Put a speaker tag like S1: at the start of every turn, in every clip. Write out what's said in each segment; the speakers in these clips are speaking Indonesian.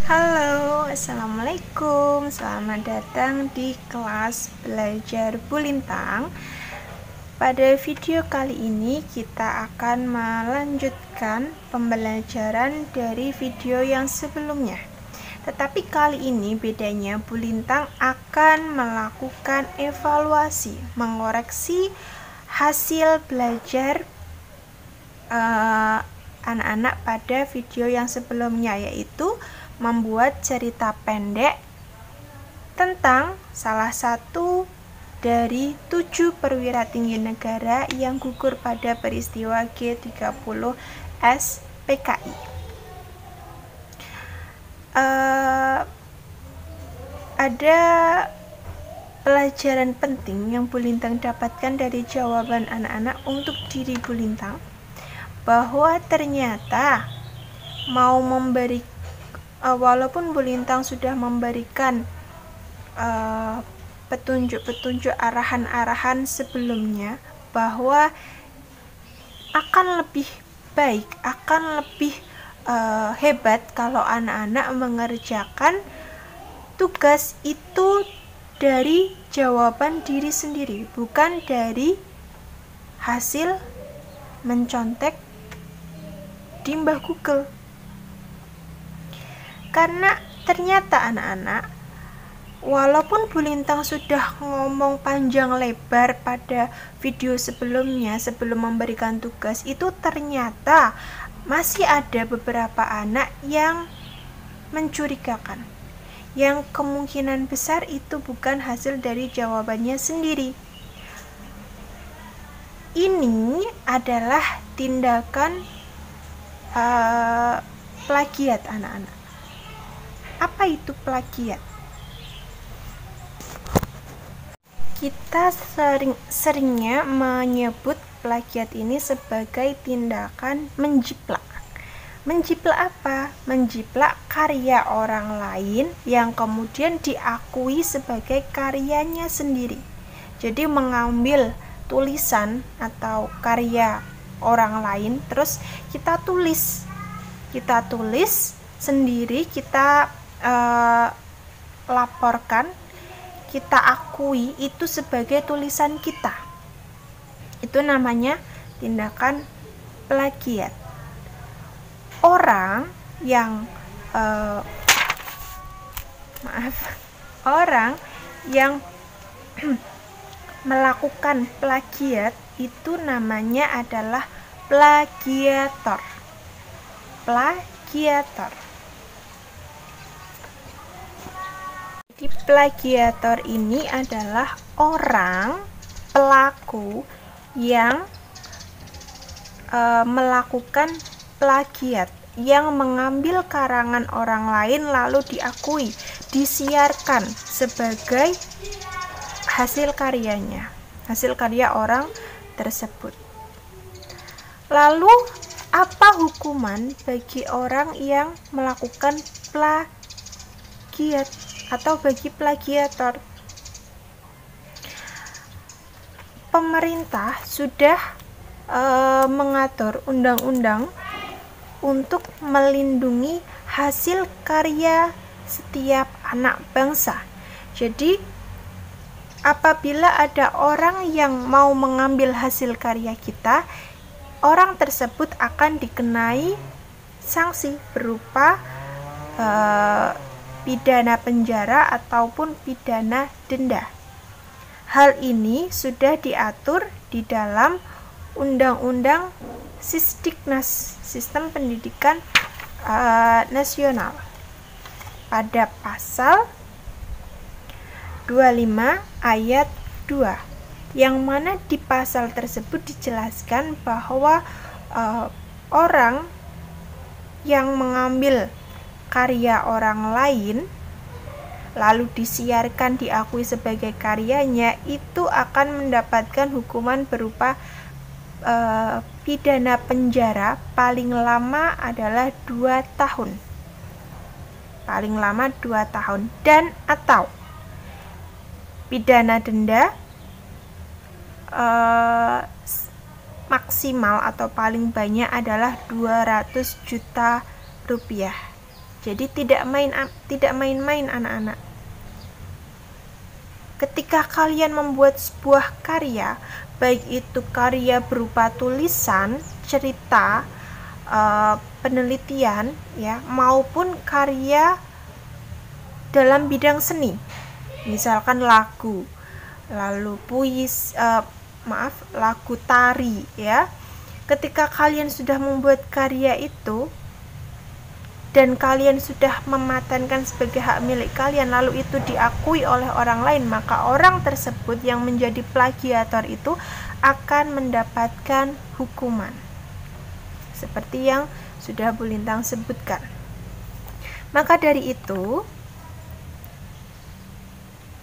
S1: Halo, assalamualaikum. Selamat datang di kelas belajar Bulintang. Pada video kali ini kita akan melanjutkan pembelajaran dari video yang sebelumnya. Tetapi kali ini bedanya Bulintang akan melakukan evaluasi, mengoreksi hasil belajar anak-anak pada video yang sebelumnya, yaitu membuat cerita pendek tentang salah satu dari 7 perwira tinggi negara yang gugur pada peristiwa G30S PKI. Ada pelajaran penting yang Bulintang dapatkan dari jawaban anak-anak untuk diri Bulintang, bahwa ternyata walaupun Bulintang sudah memberikan petunjuk-petunjuk, arahan-arahan sebelumnya, bahwa akan lebih baik, akan lebih hebat kalau anak-anak mengerjakan tugas itu dari jawaban diri sendiri, bukan dari hasil mencontek di Mbah Google. Karena ternyata anak-anak, walaupun Bulintang sudah ngomong panjang lebar pada video sebelumnya sebelum memberikan tugas, itu ternyata masih ada beberapa anak yang mencurigakan, yang kemungkinan besar itu bukan hasil dari jawabannya sendiri. Ini adalah tindakan plagiat anak-anak. Apa itu plagiat? Kita seringnya menyebut plagiat ini sebagai tindakan menjiplak. Menjiplak apa? Menjiplak karya orang lain yang kemudian diakui sebagai karyanya sendiri. Jadi mengambil tulisan atau karya orang lain, terus kita tulis sendiri, kita laporkan, kita akui itu sebagai tulisan kita. Itu namanya tindakan plagiat. Orang yang melakukan plagiat itu namanya adalah plagiator. Jadi plagiator ini adalah orang pelaku yang melakukan plagiat, yang mengambil karangan orang lain lalu diakui, disiarkan sebagai hasil karyanya, hasil karya orang tersebut. Lalu apa hukuman bagi orang yang melakukan plagiat atau bagi plagiator? Pemerintah sudah mengatur undang-undang untuk melindungi hasil karya setiap anak bangsa. Jadi apabila ada orang yang mau mengambil hasil karya kita, orang tersebut akan dikenai sanksi berupa pidana penjara ataupun pidana denda. Hal ini sudah diatur di dalam Undang-Undang Sisdiknas, Sistem Pendidikan Nasional, pada pasal 25 ayat 2, yang mana di pasal tersebut dijelaskan bahwa orang yang mengambil karya orang lain lalu disiarkan, diakui sebagai karyanya, itu akan mendapatkan hukuman berupa pidana penjara paling lama adalah 2 tahun. Paling lama 2 tahun, dan atau pidana denda maksimal atau paling banyak adalah 200 juta rupiah. Jadi tidak main-main anak-anak. Ketika kalian membuat sebuah karya, baik itu karya berupa tulisan, cerita, penelitian, ya, maupun karya dalam bidang seni, misalkan lagu, lalu lagu tari, ya. Ketika kalian sudah membuat karya itu dan kalian sudah mematenkan sebagai hak milik kalian, lalu itu diakui oleh orang lain, maka orang tersebut yang menjadi plagiator itu akan mendapatkan hukuman seperti yang sudah Bu Lintang sebutkan. Maka dari itu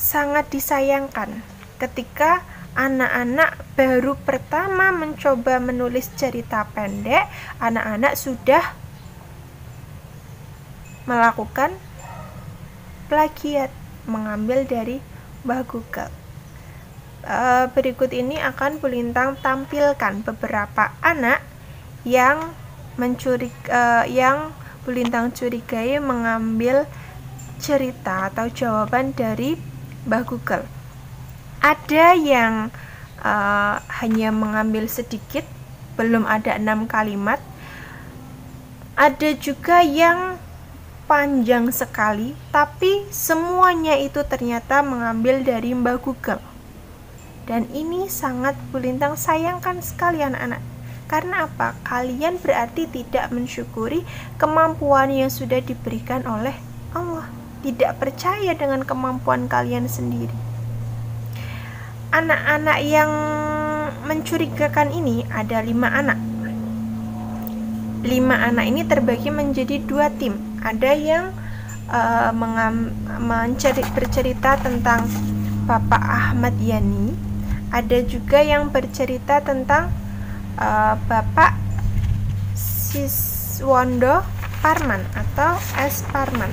S1: sangat disayangkan ketika anak-anak baru pertama mencoba menulis cerita pendek, anak-anak sudah melakukan plagiat, mengambil dari Mbah Google. Berikut ini akan Bu Lintang tampilkan beberapa anak yang Bu Lintang curigai mengambil cerita atau jawaban dari Mbah Google. Ada yang hanya mengambil sedikit, belum ada 6 kalimat. Ada juga yang panjang sekali, tapi semuanya itu ternyata mengambil dari Mbah Google. Dan ini sangat Bu Lintang sayangkan sekali anak-anak. Karena apa? Kalian berarti tidak mensyukuri kemampuan yang sudah diberikan oleh Allah. Tidak percaya dengan kemampuan kalian sendiri. Anak-anak yang mencurigakan ini ada 5 anak. 5 anak ini terbagi menjadi 2 tim. Ada yang bercerita tentang Bapak Ahmad Yani, ada juga yang bercerita tentang Bapak Siswondo Parman atau S. Parman.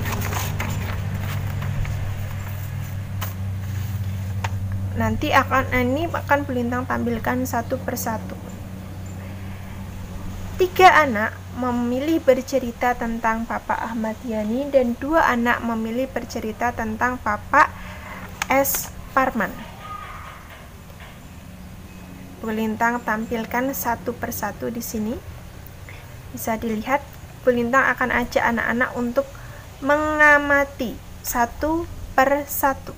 S1: Nanti akan Bu Lintang tampilkan satu persatu. 3 anak memilih bercerita tentang Bapak Ahmad Yani dan 2 anak memilih bercerita tentang Bapak S. Parman. Bu Lintang tampilkan satu persatu di sini. Bisa dilihat, Bu Lintang akan ajak anak-anak untuk mengamati satu persatu.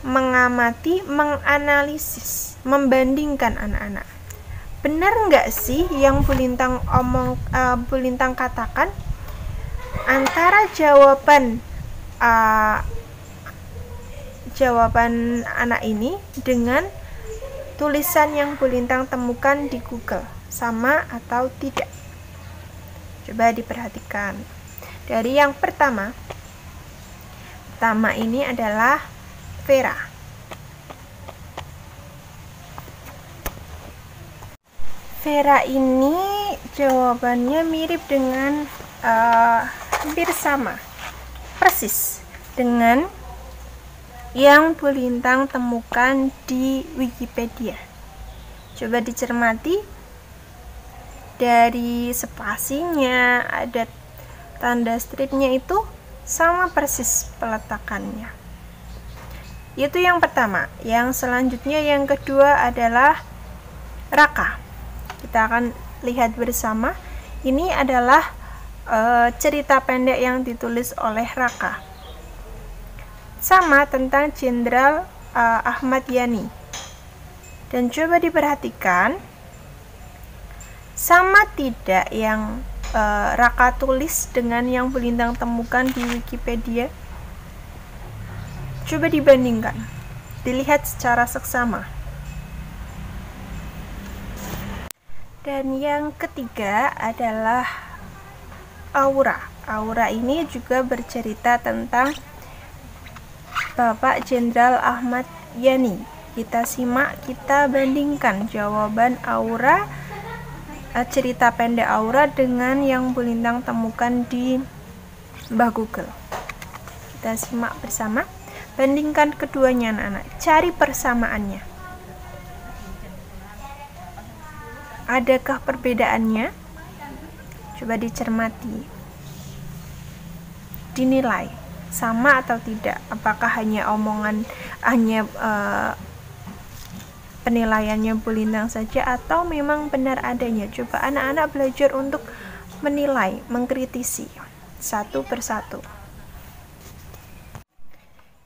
S1: Mengamati, menganalisis, membandingkan anak-anak. Benar nggak sih yang Bu Lintang katakan antara jawaban anak ini dengan tulisan yang Bu Lintang temukan di Google, sama atau tidak? Coba diperhatikan. Dari yang pertama ini adalah Vera. Vera ini jawabannya mirip dengan hampir sama, persis dengan yang Bu Lintang temukan di Wikipedia. Coba dicermati, dari spasinya, ada tanda stripnya, itu sama persis peletakannya. Itu yang pertama. Yang selanjutnya, yang kedua adalah Raka. Kita akan lihat bersama. Ini adalah cerita pendek yang ditulis oleh Raka, sama tentang Jenderal Ahmad Yani. Dan coba diperhatikan, sama tidak yang Raka tulis dengan yang Bu Lintang temukan di Wikipedia? Coba dibandingkan, dilihat secara seksama. Dan yang ketiga adalah Aura. Aura ini juga bercerita tentang Bapak Jenderal Ahmad Yani. Kita simak, kita bandingkan jawaban Aura, cerita pendek Aura, dengan yang Bu Lintang temukan di Mbah Google. Kita simak bersama, bandingkan keduanya anak-anak, cari persamaannya. Adakah perbedaannya? Coba dicermati. dinilai sama atau tidak, apakah hanya omongan, hanya penilaiannya Bu Lintang saja atau memang benar adanya. Coba anak-anak belajar untuk menilai, mengkritisi satu persatu.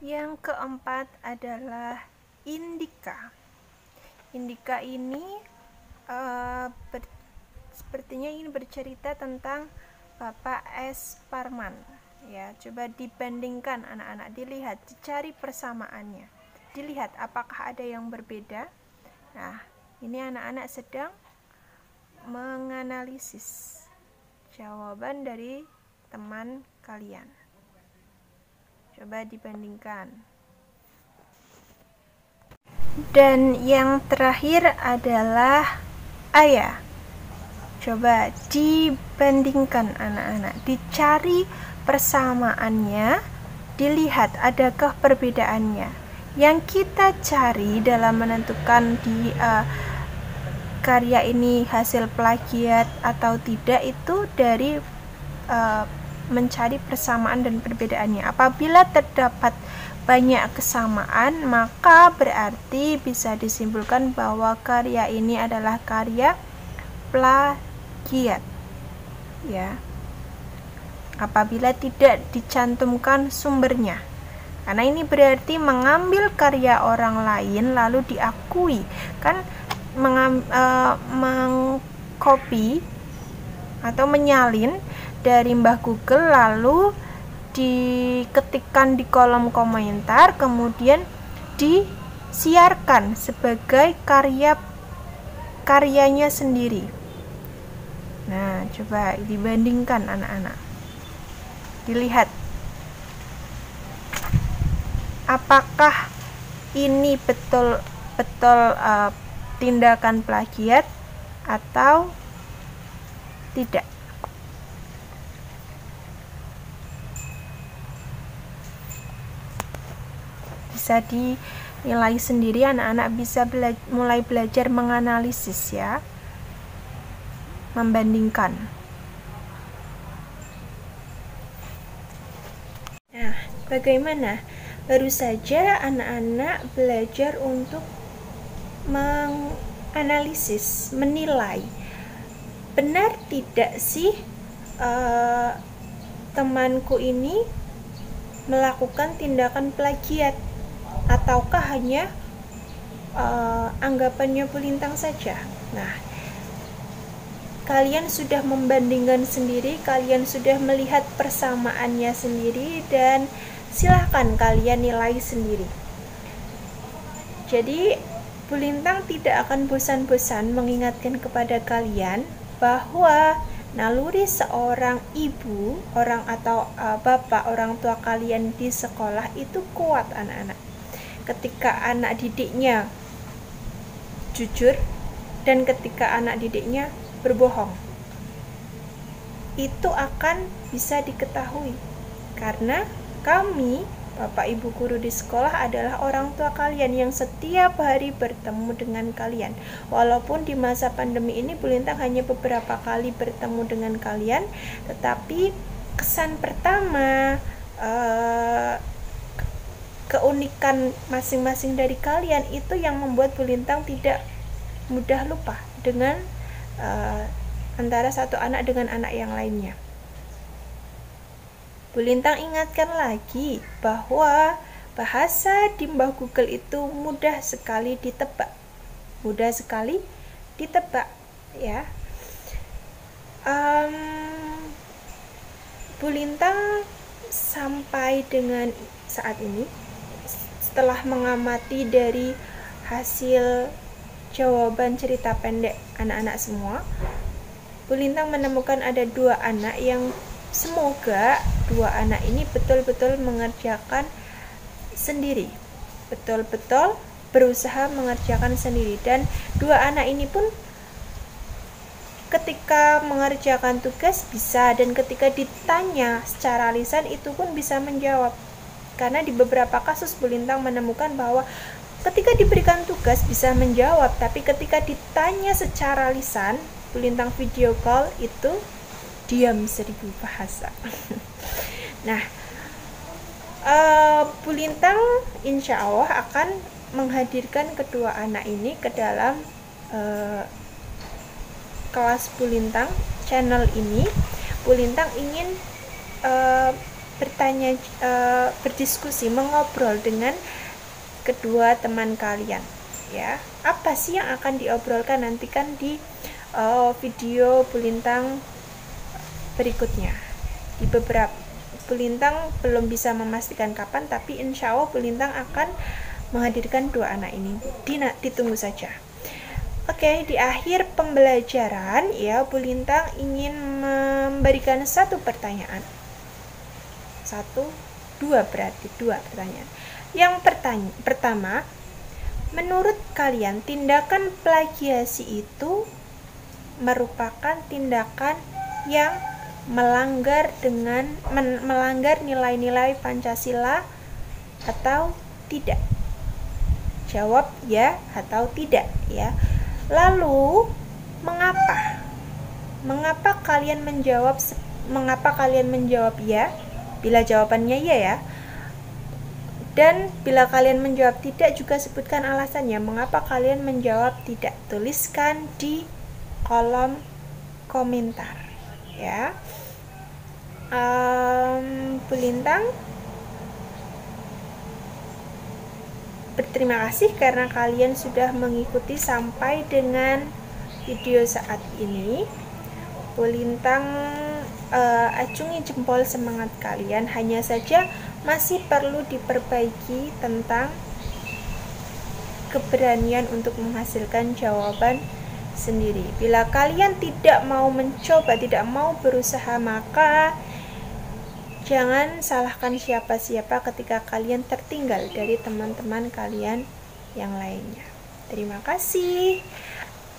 S1: Yang keempat adalah indika. Indika ini sepertinya ingin bercerita tentang Bapak S. Parman. Ya, coba dibandingkan anak-anak, dilihat, dicari persamaannya, dilihat apakah ada yang berbeda. Nah, ini anak-anak sedang menganalisis jawaban dari teman kalian. Coba dibandingkan. Dan yang terakhir adalah ayah. Coba dibandingkan anak-anak, dicari persamaannya, dilihat adakah perbedaannya. Yang kita cari dalam menentukan di karya ini hasil plagiat atau tidak itu dari mencari persamaan dan perbedaannya. Apabila terdapat banyak kesamaan, maka berarti bisa disimpulkan bahwa karya ini adalah karya plagiat. Ya. Apabila tidak dicantumkan sumbernya. Karena ini berarti mengambil karya orang lain lalu diakui. Kan mengcopy atau menyalin dari Mbah Google lalu diketikkan di kolom komentar, kemudian disiarkan sebagai karyanya sendiri. Nah, coba dibandingkan anak-anak, dilihat apakah ini betul tindakan plagiat atau tidak. Bisa dinilai sendiri, anak-anak bisa mulai belajar menganalisis ya, membandingkan. Nah, bagaimana? Baru saja anak-anak belajar untuk menganalisis, menilai. Benar tidak sih temanku ini melakukan tindakan plagiat, ataukah hanya anggapannya Bu Lintang saja. Nah, kalian sudah membandingkan sendiri, kalian sudah melihat persamaannya sendiri, dan silahkan kalian nilai sendiri. Jadi Bu Lintang tidak akan bosan-bosan mengingatkan kepada kalian bahwa naluri seorang ibu, bapak, orang tua kalian di sekolah itu kuat anak-anak. Ketika anak didiknya jujur dan ketika anak didiknya berbohong, itu akan bisa diketahui karena kami, Bapak Ibu guru di sekolah, adalah orang tua kalian yang setiap hari bertemu dengan kalian. Walaupun di masa pandemi ini Bu Lintang hanya beberapa kali bertemu dengan kalian, tetapi kesan pertama, keunikan masing-masing dari kalian itu yang membuat Bu Lintang tidak mudah lupa dengan antara satu anak dengan anak yang lainnya. Bu Lintang ingatkan lagi bahwa bahasa di Mbah Google itu mudah sekali ditebak, ya. Bu Lintang sampai dengan saat ini, setelah mengamati dari hasil jawaban cerita pendek anak-anak semua, Bu Lintang menemukan ada 2 anak yang semoga 2 anak ini betul-betul mengerjakan sendiri, betul-betul berusaha mengerjakan sendiri, dan 2 anak ini pun ketika mengerjakan tugas bisa, dan ketika ditanya secara lisan itu pun bisa menjawab. Karena di beberapa kasus Bu Lintang menemukan bahwa ketika diberikan tugas bisa menjawab, tapi ketika ditanya secara lisan, Bu Lintang video call itu diam 1000 bahasa. Nah, Bu Lintang insya Allah akan menghadirkan kedua anak ini ke dalam kelas Bu Lintang channel ini. Bu Lintang ingin berdiskusi, mengobrol dengan kedua teman kalian, ya. Apa sih yang akan diobrolkan, nantikan di video Bu Lintang berikutnya. Di beberapa, Bu Lintang belum bisa memastikan kapan, tapi insya Allah Bu Lintang akan menghadirkan dua anak ini. Ditunggu saja. Oke, di akhir pembelajaran ya, Bu Lintang ingin memberikan satu pertanyaan. Dua pertanyaan. Yang pertama, menurut kalian tindakan plagiasi itu merupakan tindakan yang melanggar nilai-nilai Pancasila atau tidak? Jawab ya atau tidak ya. Lalu mengapa kalian menjawab ya bila jawabannya ya. Dan bila kalian menjawab tidak, juga sebutkan alasannya mengapa kalian menjawab tidak. Tuliskan di kolom komentar ya. Bu Lintang berterima kasih karena kalian sudah mengikuti sampai dengan video saat ini. Bu Lintang acungi jempol semangat kalian, hanya saja masih perlu diperbaiki tentang keberanian untuk menghasilkan jawaban sendiri. Bila kalian tidak mau mencoba, tidak mau berusaha, maka jangan salahkan siapa-siapa ketika kalian tertinggal dari teman-teman kalian yang lainnya. Terima kasih.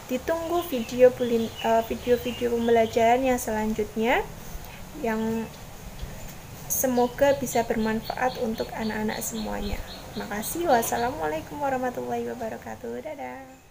S1: Ditunggu video pembelajaran yang selanjutnya yang semoga bisa bermanfaat untuk anak-anak semuanya. Terima kasih. Wassalamualaikum warahmatullahi wabarakatuh. Dadah.